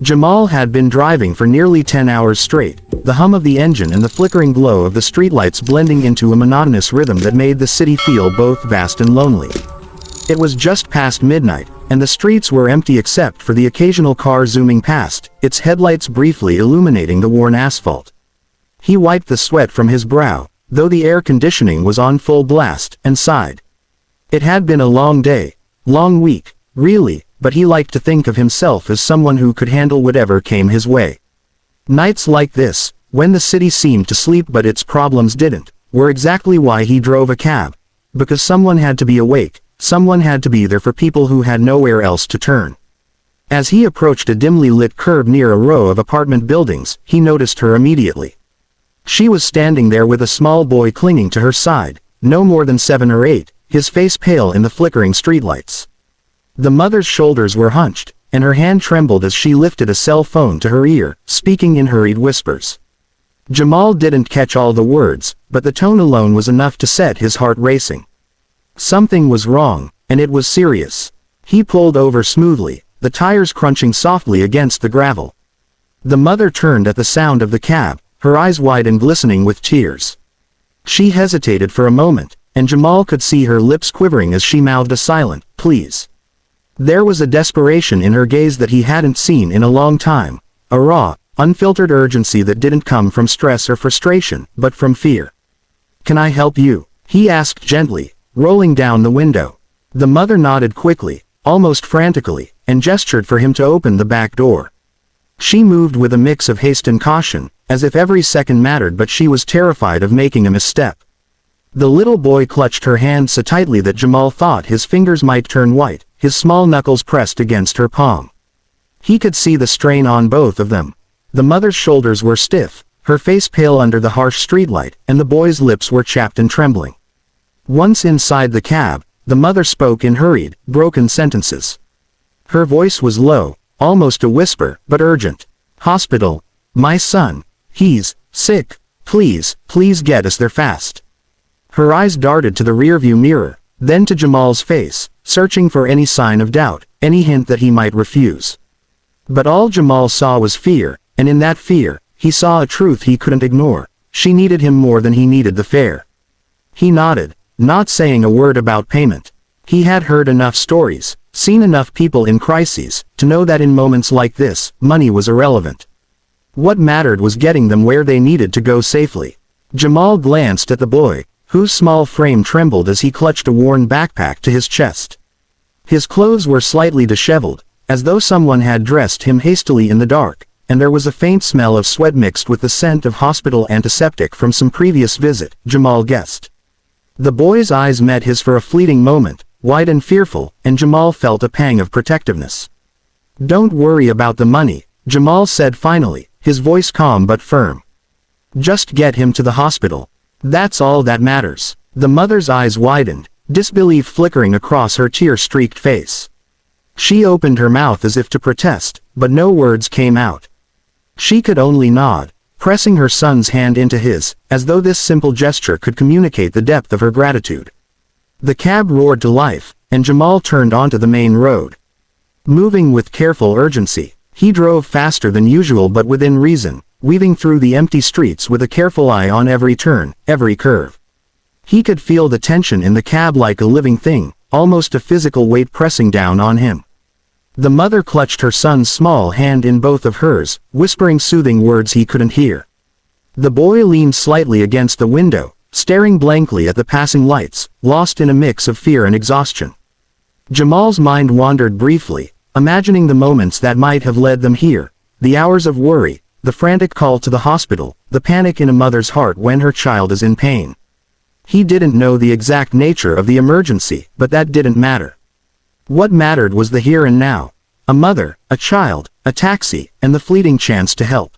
Jamal had been driving for nearly 10 hours straight, the hum of the engine and the flickering glow of the streetlights blending into a monotonous rhythm that made the city feel both vast and lonely. It was just past midnight, and the streets were empty except for the occasional car zooming past, its headlights briefly illuminating the worn asphalt. He wiped the sweat from his brow, though the air conditioning was on full blast, and sighed. It had been a long day, long week, really, but he liked to think of himself as someone who could handle whatever came his way. Nights like this, when the city seemed to sleep but its problems didn't, were exactly why he drove a cab. Because someone had to be awake, someone had to be there for people who had nowhere else to turn. As he approached a dimly lit curb near a row of apartment buildings, he noticed her immediately. She was standing there with a small boy clinging to her side, no more than 7 or 8, his face pale in the flickering streetlights. The mother's shoulders were hunched, and her hand trembled as she lifted a cell phone to her ear, speaking in hurried whispers. Jamal didn't catch all the words, but the tone alone was enough to set his heart racing. Something was wrong, and it was serious. He pulled over smoothly, the tires crunching softly against the gravel. The mother turned at the sound of the cab, her eyes wide and glistening with tears. She hesitated for a moment, and Jamal could see her lips quivering as she mouthed a silent, "Please." There was a desperation in her gaze that he hadn't seen in a long time, a raw, unfiltered urgency that didn't come from stress or frustration, but from fear. "Can I help you?" he asked gently, rolling down the window. The mother nodded quickly, almost frantically, and gestured for him to open the back door. She moved with a mix of haste and caution, as if every second mattered, but she was terrified of making a misstep. The little boy clutched her hand so tightly that Jamal thought his fingers might turn white, his small knuckles pressed against her palm. He could see the strain on both of them. The mother's shoulders were stiff, her face pale under the harsh streetlight, and the boy's lips were chapped and trembling. Once inside the cab, the mother spoke in hurried, broken sentences. Her voice was low, almost a whisper, but urgent. "Hospital. My son. He's sick. Please, please get us there fast." Her eyes darted to the rearview mirror, then to Jamal's face, searching for any sign of doubt, any hint that he might refuse. But all Jamal saw was fear, and in that fear, he saw a truth he couldn't ignore. She needed him more than he needed the fare. He nodded, not saying a word about payment. He had heard enough stories, seen enough people in crises, to know that in moments like this, money was irrelevant. What mattered was getting them where they needed to go safely. Jamal glanced at the boy, whose small frame trembled as he clutched a worn backpack to his chest. His clothes were slightly disheveled, as though someone had dressed him hastily in the dark, and there was a faint smell of sweat mixed with the scent of hospital antiseptic from some previous visit, Jamal guessed. The boy's eyes met his for a fleeting moment, wide and fearful, and Jamal felt a pang of protectiveness. "Don't worry about the money," Jamal said finally, his voice calm but firm. "Just get him to the hospital. That's all that matters." The mother's eyes widened, disbelief flickering across her tear-streaked face. She opened her mouth as if to protest, but no words came out. She could only nod, pressing her son's hand into his, as though this simple gesture could communicate the depth of her gratitude. The cab roared to life, and Jamal turned onto the main road. Moving with careful urgency, he drove faster than usual but within reason, weaving through the empty streets with a careful eye on every turn, every curve. He could feel the tension in the cab like a living thing, almost a physical weight pressing down on him. The mother clutched her son's small hand in both of hers, whispering soothing words he couldn't hear. The boy leaned slightly against the window, staring blankly at the passing lights, lost in a mix of fear and exhaustion. Jamal's mind wandered briefly, imagining the moments that might have led them here, the hours of worry, the frantic call to the hospital, the panic in a mother's heart when her child is in pain. He didn't know the exact nature of the emergency, but that didn't matter. What mattered was the here and now. A mother, a child, a taxi, and the fleeting chance to help.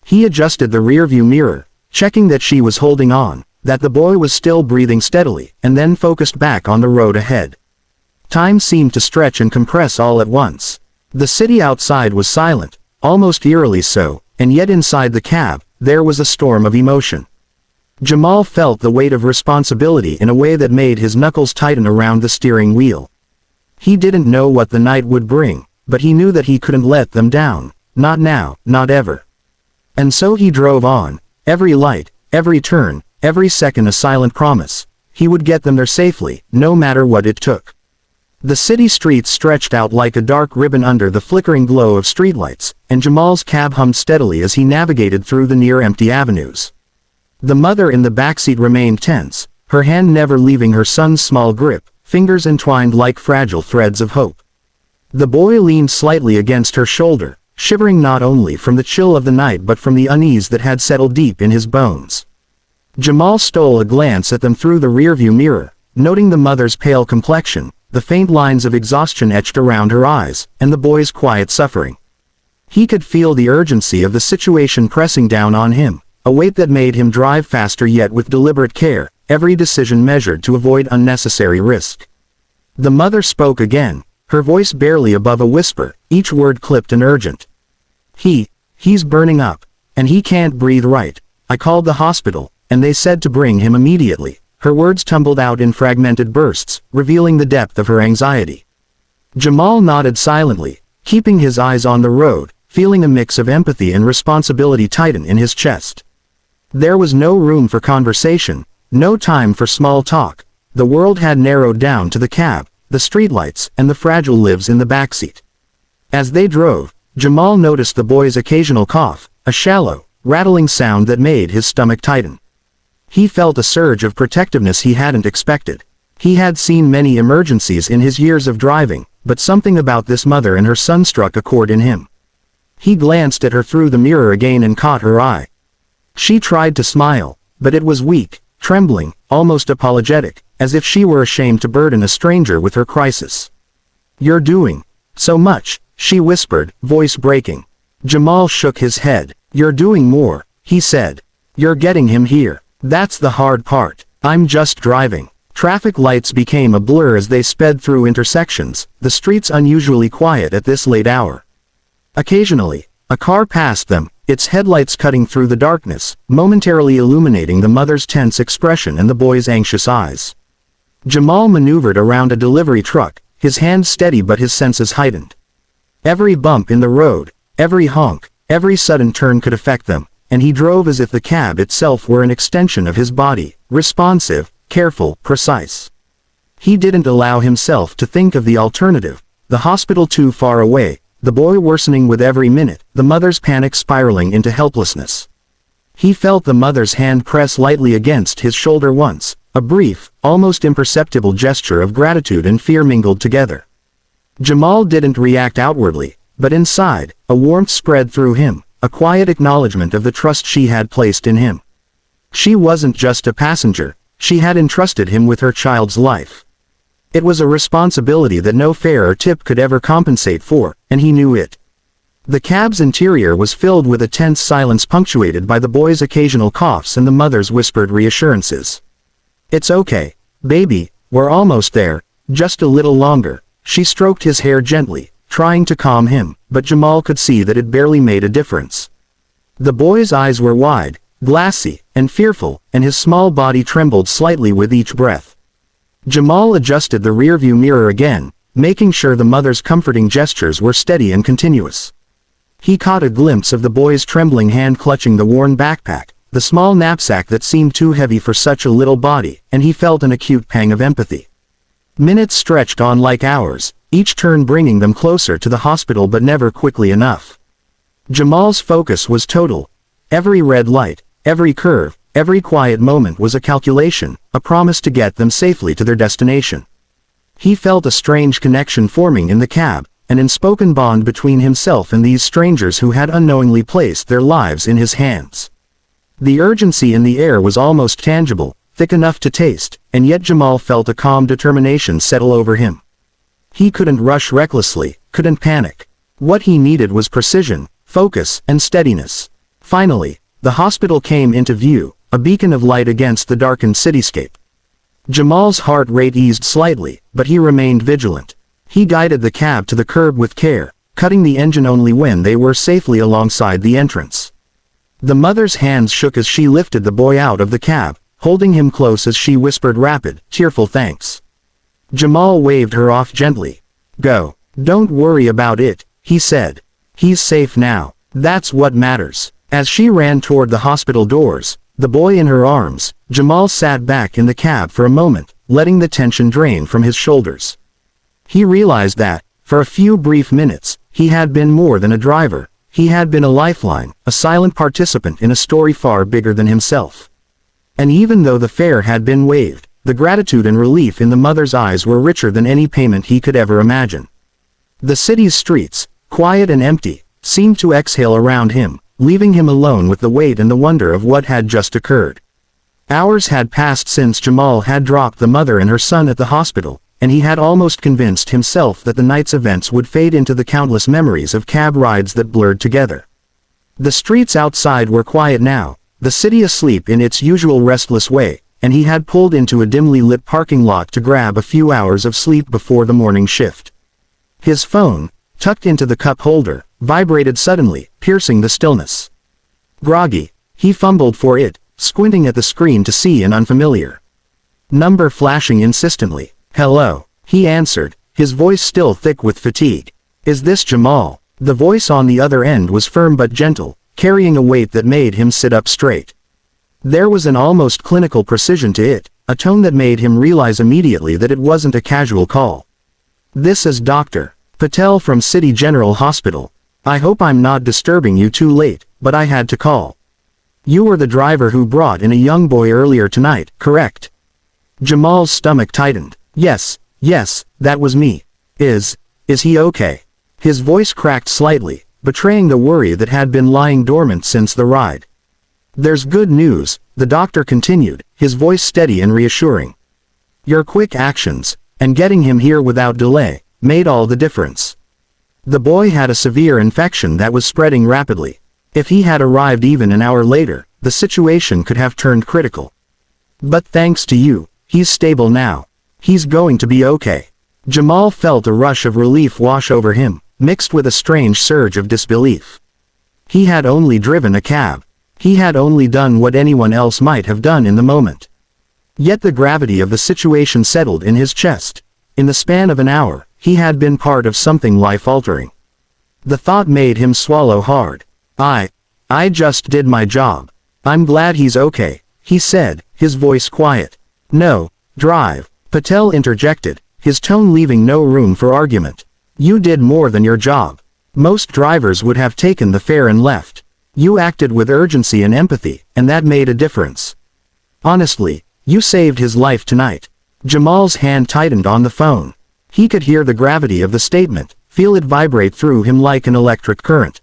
He adjusted the rearview mirror, checking that she was holding on, that the boy was still breathing steadily, and then focused back on the road ahead. Time seemed to stretch and compress all at once. The city outside was silent, almost eerily so, and yet inside the cab, there was a storm of emotion. Jamal felt the weight of responsibility in a way that made his knuckles tighten around the steering wheel. He didn't know what the night would bring, but he knew that he couldn't let them down, Not now, not ever. And so he drove on, every light, every turn, every second a silent promise. He would get them there safely, no matter what it took. The city streets stretched out like a dark ribbon under the flickering glow of streetlights, and Jamal's cab hummed steadily as he navigated through the near-empty avenues. The mother in the backseat remained tense, her hand never leaving her son's small grip, fingers entwined like fragile threads of hope. The boy leaned slightly against her shoulder, shivering not only from the chill of the night but from the unease that had settled deep in his bones. Jamal stole a glance at them through the rearview mirror, noting the mother's pale complexion, the faint lines of exhaustion etched around her eyes, and the boy's quiet suffering. He could feel the urgency of the situation pressing down on him, a weight that made him drive faster yet with deliberate care, every decision measured to avoid unnecessary risk. The mother spoke again, her voice barely above a whisper, each word clipped and urgent. He's burning up, and he can't breathe right. I called the hospital, and they said to bring him immediately. Her words tumbled out in fragmented bursts, revealing the depth of her anxiety. Jamal nodded silently, keeping his eyes on the road, feeling a mix of empathy and responsibility tighten in his chest. There was no room for conversation, no time for small talk. The world had narrowed down to the cab, the streetlights, and the fragile lives in the backseat. As they drove, Jamal noticed the boy's occasional cough, a shallow, rattling sound that made his stomach tighten. He felt a surge of protectiveness he hadn't expected. He had seen many emergencies in his years of driving, but something about this mother and her son struck a chord in him. He glanced at her through the mirror again and caught her eye. She tried to smile, but it was weak, trembling, almost apologetic, as if she were ashamed to burden a stranger with her crisis. "You're doing so much," she whispered, voice breaking. Jamal shook his head. "You're doing more," he said. "You're getting him here. That's the hard part. I'm just driving." Traffic lights became a blur as they sped through intersections, the streets unusually quiet at this late hour. Occasionally, a car passed them, its headlights cutting through the darkness, momentarily illuminating the mother's tense expression and the boy's anxious eyes. Jamal maneuvered around a delivery truck, his hands steady but his senses heightened. Every bump in the road, every honk, every sudden turn could affect them, and he drove as if the cab itself were an extension of his body, responsive, careful, precise. He didn't allow himself to think of the alternative, the hospital too far away, the boy worsening with every minute, the mother's panic spiraling into helplessness. He felt the mother's hand press lightly against his shoulder once, a brief, almost imperceptible gesture of gratitude and fear mingled together. Jamal didn't react outwardly, but inside, a warmth spread through him, a quiet acknowledgement of the trust she had placed in him. She wasn't just a passenger, she had entrusted him with her child's life. It was a responsibility that no fare or tip could ever compensate for, and he knew it. The cab's interior was filled with a tense silence punctuated by the boy's occasional coughs and the mother's whispered reassurances. "It's okay, baby, we're almost there, just a little longer." She stroked his hair gently, trying to calm him, but Jamal could see that it barely made a difference. The boy's eyes were wide, glassy, and fearful, and his small body trembled slightly with each breath. Jamal adjusted the rearview mirror again, making sure the mother's comforting gestures were steady and continuous. He caught a glimpse of the boy's trembling hand clutching the worn backpack, the small knapsack that seemed too heavy for such a little body, and he felt an acute pang of empathy. Minutes stretched on like hours, each turn bringing them closer to the hospital but never quickly enough. Jamal's focus was total. Every red light, every curve, every quiet moment was a calculation, a promise to get them safely to their destination. He felt a strange connection forming in the cab, an unspoken bond between himself and these strangers who had unknowingly placed their lives in his hands. The urgency in the air was almost tangible, thick enough to taste, and yet Jamal felt a calm determination settle over him. He couldn't rush recklessly, couldn't panic. What he needed was precision, focus, and steadiness. Finally, the hospital came into view, a beacon of light against the darkened cityscape. Jamal's heart rate eased slightly, but he remained vigilant. He guided the cab to the curb with care, cutting the engine only when they were safely alongside the entrance. The mother's hands shook as she lifted the boy out of the cab, holding him close as she whispered rapid, tearful thanks. Jamal waved her off gently. "Go. Don't worry about it," he said. He's safe now. That's what matters. As she ran toward the hospital doors, the boy in her arms, Jamal sat back in the cab for a moment, letting the tension drain from his shoulders. He realized that, for a few brief minutes, he had been more than a driver. He had been a lifeline, a silent participant in a story far bigger than himself. And even though the fare had been waived, the gratitude and relief in the mother's eyes were richer than any payment he could ever imagine. The city's streets, quiet and empty, seemed to exhale around him, leaving him alone with the weight and the wonder of what had just occurred. Hours had passed since Jamal had dropped the mother and her son at the hospital, and he had almost convinced himself that the night's events would fade into the countless memories of cab rides that blurred together. The streets outside were quiet now, the city asleep in its usual restless way, and he had pulled into a dimly lit parking lot to grab a few hours of sleep before the morning shift. His phone, tucked into the cup holder, vibrated suddenly, piercing the stillness. Groggy, he fumbled for it, squinting at the screen to see an unfamiliar number flashing insistently. "Hello," he answered, his voice still thick with fatigue. "Is this Jamal?" The voice on the other end was firm but gentle, carrying a weight that made him sit up straight. There was an almost clinical precision to it, a tone that made him realize immediately that it wasn't a casual call. "This is Dr. Patel from City General Hospital. I hope I'm not disturbing you too late, but I had to call. You were the driver who brought in a young boy earlier tonight, correct?" Jamal's stomach tightened. Yes, that was me. Is he okay?" His voice cracked slightly, betraying the worry that had been lying dormant since the ride. "There's good news," the doctor continued, his voice steady and reassuring. "Your quick actions, and getting him here without delay, made all the difference. The boy had a severe infection that was spreading rapidly. If he had arrived even an hour later, the situation could have turned critical. But thanks to you, he's stable now. He's going to be okay." Jamal felt a rush of relief wash over him, mixed with a strange surge of disbelief. He had only driven a cab. He had only done what anyone else might have done in the moment. Yet the gravity of the situation settled in his chest. In the span of an hour, he had been part of something life-altering. The thought made him swallow hard. I just did my job. I'm glad he's okay," he said, his voice quiet. "No, drive," Patel interjected, his tone leaving no room for argument. "You did more than your job. Most drivers would have taken the fare and left. You acted with urgency and empathy, and that made a difference. Honestly, you saved his life tonight." Jamal's hand tightened on the phone. He could hear the gravity of the statement, feel it vibrate through him like an electric current.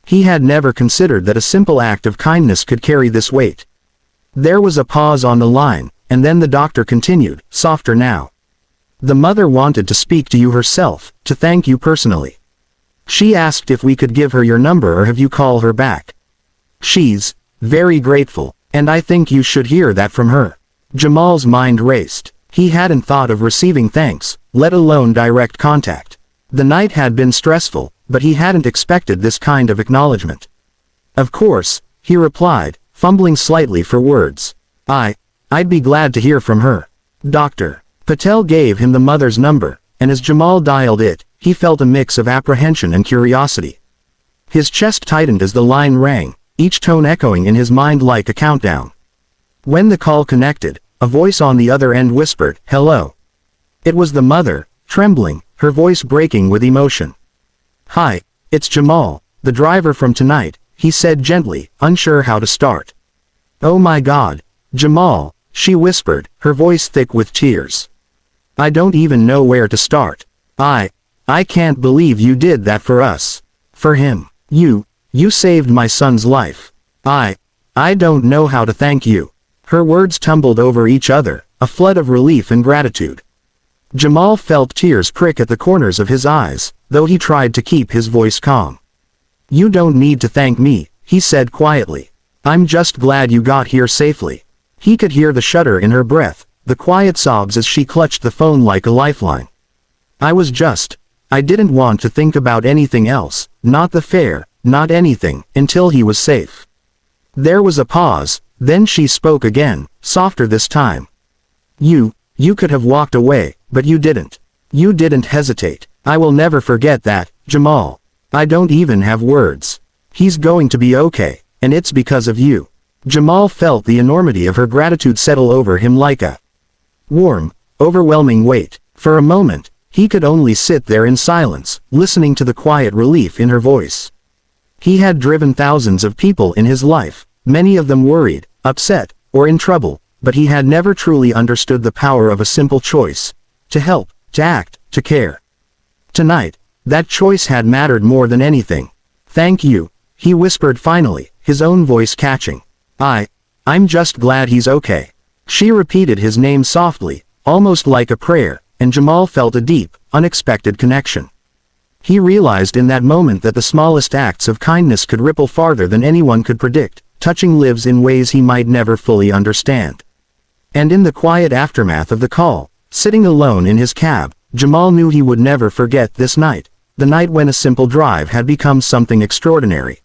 He had never considered that a simple act of kindness could carry this weight. There was a pause on the line, and then the doctor continued, softer now. "The mother wanted to speak to you herself, to thank you personally. She asked if we could give her your number or have you call her back. She's very grateful, and I think you should hear that from her." Jamal's mind raced. He hadn't thought of receiving thanks, let alone direct contact. The night had been stressful, but he hadn't expected this kind of acknowledgement. "Of course," he replied, fumbling slightly for words. I'd be glad to hear from her." Dr. Patel gave him the mother's number, and as Jamal dialed it, he felt a mix of apprehension and curiosity. His chest tightened as the line rang, each tone echoing in his mind like a countdown. When the call connected, a voice on the other end whispered, "Hello." It was the mother, trembling, her voice breaking with emotion. "Hi, it's Jamal, the driver from tonight," he said gently, unsure how to start. "Oh my God, Jamal," she whispered, her voice thick with tears. "I don't even know where to start. I can't believe you did that for us. For him. You saved my son's life. I don't know how to thank you." Her words tumbled over each other, a flood of relief and gratitude. Jamal felt tears prick at the corners of his eyes, though he tried to keep his voice calm. "You don't need to thank me," he said quietly. "I'm just glad you got here safely." He could hear the shudder in her breath, the quiet sobs as she clutched the phone like a lifeline. I didn't want to think about anything else, not the fare, not anything, until he was safe." There was a pause, then she spoke again, softer this time. You could have walked away, but you didn't. You didn't hesitate. I will never forget that, Jamal. I don't even have words. He's going to be okay, and it's because of you. Jamal felt the enormity of her gratitude settle over him like a warm, overwhelming weight. For a moment, he could only sit there in silence, listening to the quiet relief in her voice. He had driven thousands of people in his life, many of them worried, upset, or in trouble, but he had never truly understood the power of a simple choice: to help, to act, to care. Tonight, that choice had mattered more than anything. Thank you, he whispered finally, his own voice catching. I'm just glad he's okay. She repeated his name softly, almost like a prayer, and Jamal felt a deep, unexpected connection. He realized in that moment that the smallest acts of kindness could ripple farther than anyone could predict, touching lives in ways he might never fully understand. And in the quiet aftermath of the call, sitting alone in his cab, Jamal knew he would never forget this night, the night when a simple drive had become something extraordinary.